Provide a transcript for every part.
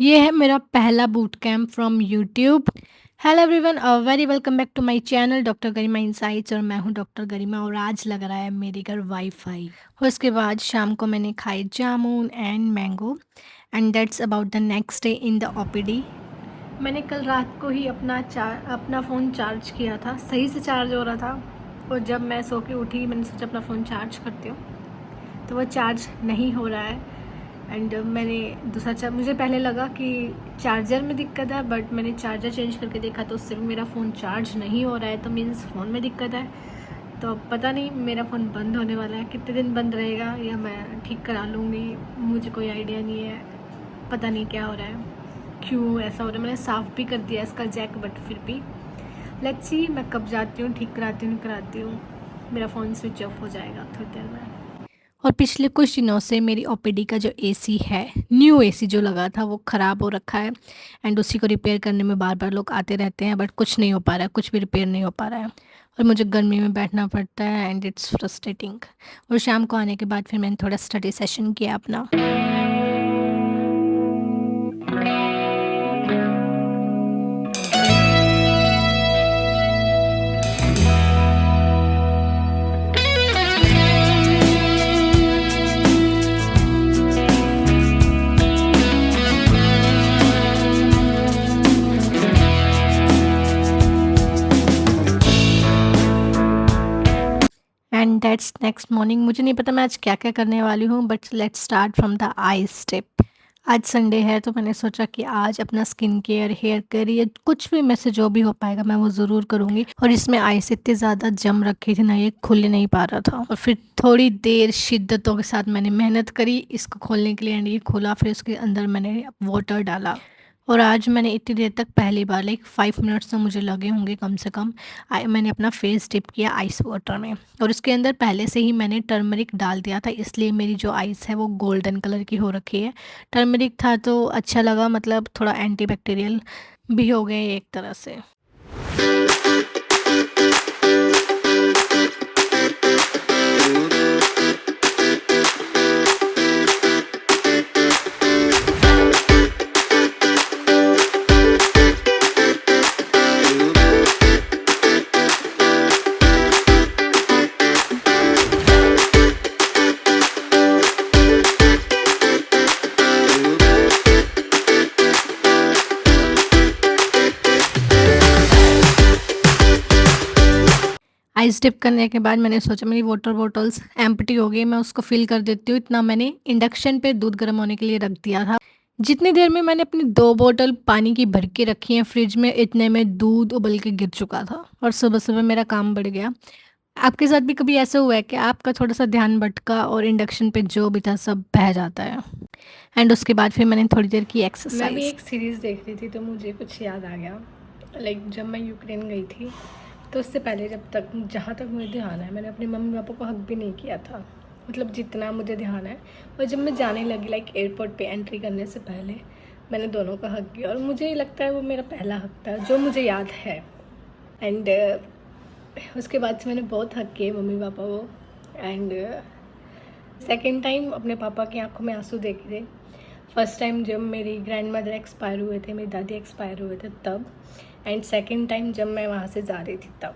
ये है मेरा पहला boot camp from YouTube. Hello everyone, very welcome back to my channel doctor Garima insights. और मैं हूँ डॉक्टर गरिमा और आज लग रहा है मेरे घर वाईफाई। और उसके बाद शाम को मैंने खाए जामुन and mango and that's about the next day in the OPD. मैंने कल रात को ही अपना फ़ोन चार्ज किया था, सही से चार्ज हो रहा था। और जब मैं सो के उठी मैंने सोचा अपना फ़ोन चार्ज करती हूँ, तो वो चार्ज नहीं हो रहा है। एंड मैंने मुझे पहले लगा कि चार्जर में दिक्कत है, बट मैंने चार्जर चेंज करके देखा तो उससे भी मेरा फ़ोन चार्ज नहीं हो रहा है, तो मीन्स फ़ोन में दिक्कत है। तो अब पता नहीं मेरा फ़ोन बंद होने वाला है, कितने दिन बंद रहेगा या मैं ठीक करा लूँगी, मुझे कोई आइडिया नहीं है। पता नहीं क्या हो रहा है, क्यों ऐसा हो रहा है। मैंने साफ़ भी कर दिया इसका जैक, बट फिर भी लेट्स सी मैं कब जाती हूँ, ठीक कराती हूँ। मेरा फ़ोन स्विच ऑफ हो जाएगा थोड़ी देर में। और पिछले कुछ दिनों से मेरी ओपीडी का जो एसी है, न्यू एसी जो लगा था, वो ख़राब हो रखा है। एंड उसी को रिपेयर करने में बार बार लोग आते रहते हैं, बट कुछ नहीं हो पा रहा है, कुछ भी रिपेयर नहीं हो पा रहा है। और मुझे गर्मी में बैठना पड़ता है एंड इट्स फ्रस्ट्रेटिंग। और शाम को आने के बाद फिर मैंने थोड़ा स्टडी सेशन किया अपना। And that's next morning. मुझे नहीं पता मैं आज क्या क्या करने वाली हूँ, but let's start from the I step. आज संडे है तो मैंने सोचा कि आज अपना स्किन केयर, हेयर केयर, ये कुछ भी में से जो भी हो पाएगा मैं वो ज़रूर करूँगी। और इसमें आइस इतनी ज़्यादा जम रखी थी ना, ये खुल नहीं पा रहा था। और फिर थोड़ी देर शिद्दतों के साथ मैंने मेहनत करी इसको खोलने के लिए एंड ये खुला। फिर उसके अंदर मैंने वाटर डाला और आज मैंने इतनी देर तक पहली बार, लाइक 5 मिनट्स तो मुझे लगे होंगे कम से कम, मैंने अपना फेस डिप किया आइस वाटर में। और उसके अंदर पहले से ही मैंने टर्मरिक डाल दिया था, इसलिए मेरी जो आइस है वो गोल्डन कलर की हो रखी है। टर्मरिक था तो अच्छा लगा, मतलब थोड़ा एंटी बैक्टीरियल भी हो गए एक तरह से। आइस डिप करने के बाद मैंने सोचा मेरी वाटर बॉटल्स एम्प्टी हो गई, मैं उसको फिल कर देती हूँ। इतना मैंने इंडक्शन पे दूध गर्म होने के लिए रख दिया था। जितनी देर में मैंने अपनी 2 बोतल पानी की भर के रखी हैं फ्रिज में, इतने में दूध उबल के गिर चुका था और सुबह सुबह मेरा काम बढ़ गया। आपके साथ भी कभी ऐसा हुआ है कि आपका थोड़ा सा ध्यान भटका और इंडक्शन पे जो भी था सब बह जाता है? एंड उसके बाद फिर मैंने थोड़ी देर की एक्सरसाइज। मैं भी एक सीरीज़ देख रही थी तो मुझे कुछ याद आ गया। लाइक जब मैं यूक्रेन गई थी तो उससे पहले, जहाँ तक मुझे ध्यान है, मैंने अपने मम्मी पापा को हक भी नहीं किया था, मतलब जितना मुझे ध्यान है। और जब मैं जाने लगी, लाइक एयरपोर्ट पे एंट्री करने से पहले, मैंने दोनों का हक किया और मुझे लगता है वो मेरा पहला हक था जो मुझे याद है। एंड उसके बाद से मैंने बहुत हक किए मम्मी पापा को। एंड सेकेंड टाइम अपने पापा की आंखों में आंसू देखे थे। फर्स्ट टाइम जब मेरी ग्रैंड मदर एक्सपायर हुए थे, मेरी दादी एक्सपायर हुए थे तब। एंड सेकेंड टाइम जब मैं वहाँ से जा रही थी तब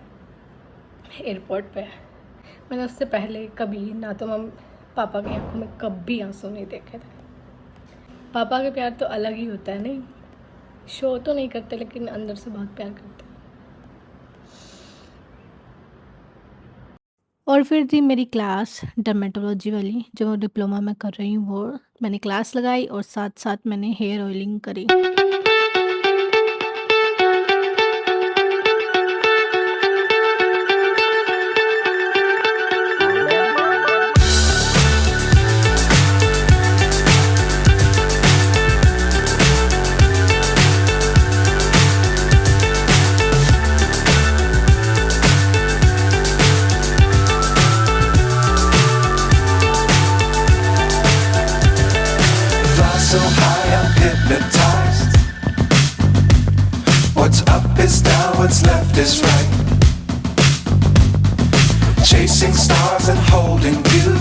एयरपोर्ट पे। मैंने उससे पहले कभी ना तो पापा की आंखों में कभी आंसू नहीं देखे थे। पापा का प्यार तो अलग ही होता है, नहीं शो तो नहीं करते लेकिन अंदर से बहुत प्यार करते हैं। और फिर थी मेरी क्लास डर्मेटोलॉजी वाली, जो डिप्लोमा में कर रही हूँ, वो मैंने क्लास लगाई और साथ साथ मैंने हेयर ऑयलिंग करी। Fly so high, I'm hypnotized. What's up is down, what's left is right. Chasing stars and holding you.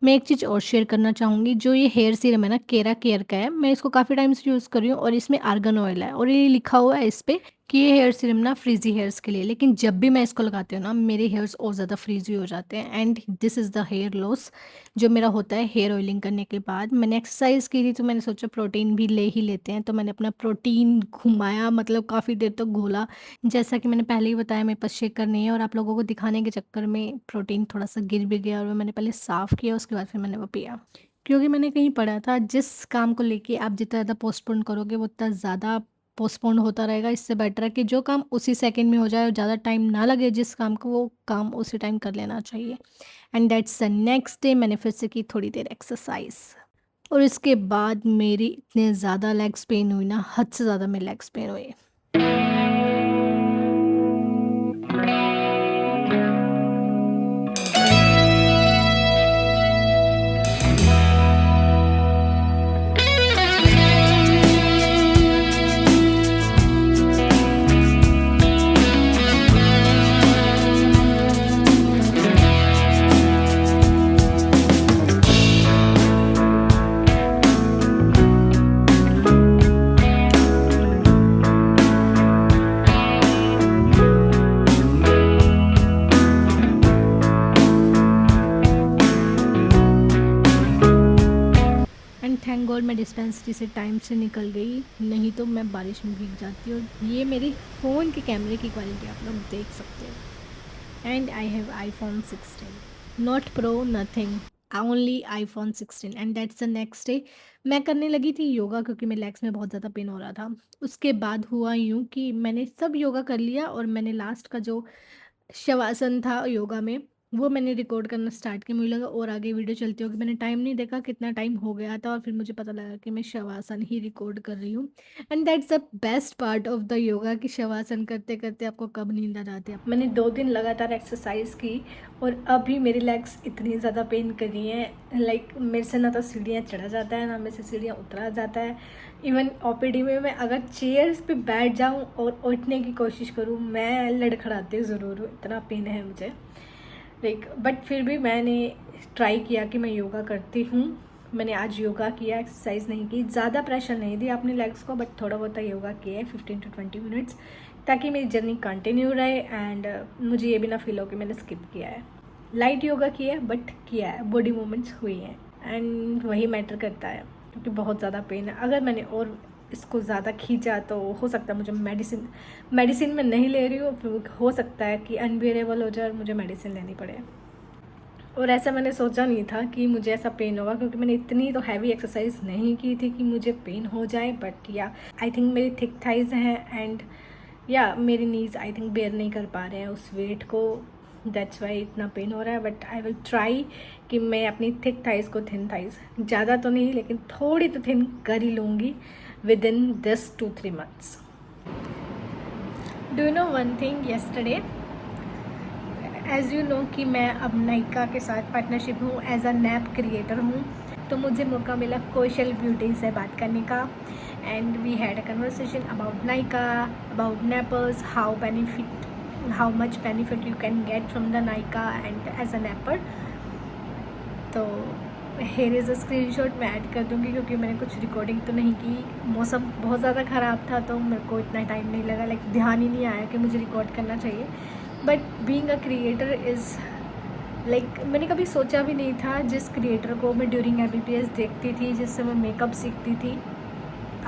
मैं एक चीज़ और शेयर करना चाहूँगी, जो ये हेयर सीरम है ना केरा केयर का है, मैं इसको काफ़ी टाइम से यूज़ कर रही हूँ और इसमें आर्गन ऑयल है और ये लिखा हुआ है इस पे कि ये हेयर सीरम ना फ्रीज़ी हेयर्स के लिए। लेकिन जब भी मैं इसको लगाती हूँ ना मेरे हेयर्स और ज़्यादा फ्रीज़ी हो जाते हैं and this is the hair loss जो मेरा होता है हेयर ऑयलिंग करने के बाद। मैंने एक्सरसाइज़ की थी तो मैंने सोचा प्रोटीन भी ले ही लेते हैं, तो मैंने अपना प्रोटीन घुमाया, मतलब काफ़ी देर तक घोला। जैसा कि मैंने पहले ही बताया मेरे पास शेकर नहीं है और आप लोगों को दिखाने के चक्कर में प्रोटीन थोड़ा-सा गिर भी गया और वो मैंने पहले साफ़ किया, उसके बाद फिर मैंने वो पिया। क्योंकि मैंने कहीं पढ़ा था जिस काम को लेके आप जितना ज़्यादा पोस्टपोन करोगे वो उतना ज़्यादा पोस्टपोन होता रहेगा। इससे बेटर है कि जो काम उसी सेकंड में हो जाए और ज़्यादा टाइम ना लगे जिस काम को, वो काम उसी टाइम कर लेना चाहिए। And that's the next day मैंने फिर से की थोड़ी देर एक्सरसाइज़ और इसके बाद मेरी इतने ज़्यादा लेग्स पेन हुई ना, हद से ज़्यादा मेरे लेग्स पेन हुए। एंड थैंक गॉड मैं डिस्पेंसरी से टाइम से निकल गई, नहीं तो मैं बारिश में भीग जाती। और ये मेरी फ़ोन के कैमरे की क्वालिटी आप लोग देख सकते हो। And I have iPhone 16, not pro, nothing, only iPhone 16। And that's the next day मैं करने लगी थी योगा क्योंकि मेरे लेग्स में बहुत ज़्यादा पेन हो रहा था। उसके बाद हुआ यूँ कि मैंने सब योगा कर लिया और मैंने लास्ट का जो शवासन था योगा में, वो मैंने रिकॉर्ड करना स्टार्ट किया। मुझे लगा और आगे वीडियो चलती होगी, मैंने टाइम नहीं देखा कितना टाइम हो गया था और फिर मुझे पता लगा कि मैं शवासन ही रिकॉर्ड कर रही हूँ। And that's the best part of the yoga कि शवासन करते करते आपको कब नींद आ जाती है। मैंने 2 दिन लगातार एक्सरसाइज की और अभी मेरी लेग्स इतनी ज़्यादा पेन कर रही हैं, लाइक मेरे से ना तो सीढ़ियाँ चढ़ा जाता है ना मेरे से सीढ़ियाँ उतरा जाता है। इवन ओपीडी में मैं अगर चेयर्स पे बैठ जाऊं और उठने की कोशिश करूं मैं लड़खड़ाती ज़रूर हूँ, इतना पेन है मुझे। लाइक बट फिर भी मैंने ट्राई किया कि मैं योगा करती हूँ। मैंने आज योगा किया, एक्सरसाइज नहीं की, ज़्यादा प्रेशर नहीं दिया अपने लेग्स को, बट थोड़ा बहुत योगा किया है 15 to 20 मिनट्स, ताकि मेरी जर्नी कंटिन्यू रहे एंड मुझे ये भी ना फील हो कि मैंने स्किप किया है। लाइट योगा किया है बट किया है, बॉडी मूवमेंट्स हुई हैं एंड वही मैटर करता है क्योंकि बहुत ज़्यादा पेन है। अगर मैंने और इसको ज़्यादा खींचा तो हो सकता है मुझे मेडिसिन में नहीं ले रही हूँ, फिर हो सकता है कि अनबियरेबल हो जाए और मुझे मेडिसिन लेनी पड़े। और ऐसा मैंने सोचा नहीं था कि मुझे ऐसा पेन होगा क्योंकि मैंने इतनी तो हैवी एक्सरसाइज नहीं की थी कि मुझे पेन हो जाए। बट या आई थिंक मेरी थिक थाइज हैं एंड या मेरी नीज आई थिंक बेयर नहीं कर पा रहे हैं उस वेट को, दैट्स वाई इतना पेन हो रहा है। बट आई विल ट्राई कि मैं अपनी थिक थाइज को थिन थाइज, ज़्यादा तो नहीं लेकिन थोड़ी तो थिन कर ही लूँगी with in this 2-3 months। Do you know one thing, yesterday as you know कि मैं अब नायका के साथ पार्टनरशिप हूँ, एज अ नैप क्रिएटर हूँ, तो मुझे मौका मिला कौशल ब्यूटी से बात करने का। And we had a conversation about Nykaa, about nappers, how much benefit you can get from the Nykaa and as a napper. तो हेयर इज़ अ स्क्रीनशॉट मैं ऐड कर दूँगी क्योंकि मैंने कुछ रिकॉर्डिंग तो नहीं की, मौसम बहुत ज़्यादा ख़राब था तो मेरे को इतना टाइम नहीं लगा, लाइक ध्यान ही नहीं आया कि मुझे रिकॉर्ड करना चाहिए। But being a creator is like मैंने कभी सोचा भी नहीं था, जिस क्रिएटर को मैं ड्यूरिंग MBBS देखती थी, जिससे मैं मेकअप सीखती थी,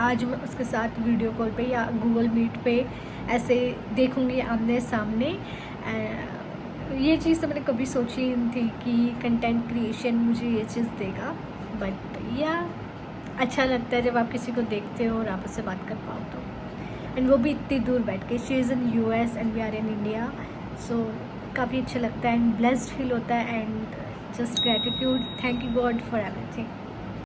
आज मैं उसके साथ वीडियो कॉल पे या गूगल मीट पे ऐसे देखूँगी आमने सामने। ये चीज़ तो मैंने कभी सोची नहीं थी कि कंटेंट क्रिएशन मुझे ये चीज़ देगा। बट या अच्छा लगता है जब आप किसी को देखते हो और आप उससे बात कर पाओ तो, एंड वो भी इतनी दूर बैठ के। She is in US and we are in India, so काफ़ी अच्छा लगता है एंड ब्लेस्ड फील होता है and just gratitude, thank you God for everything.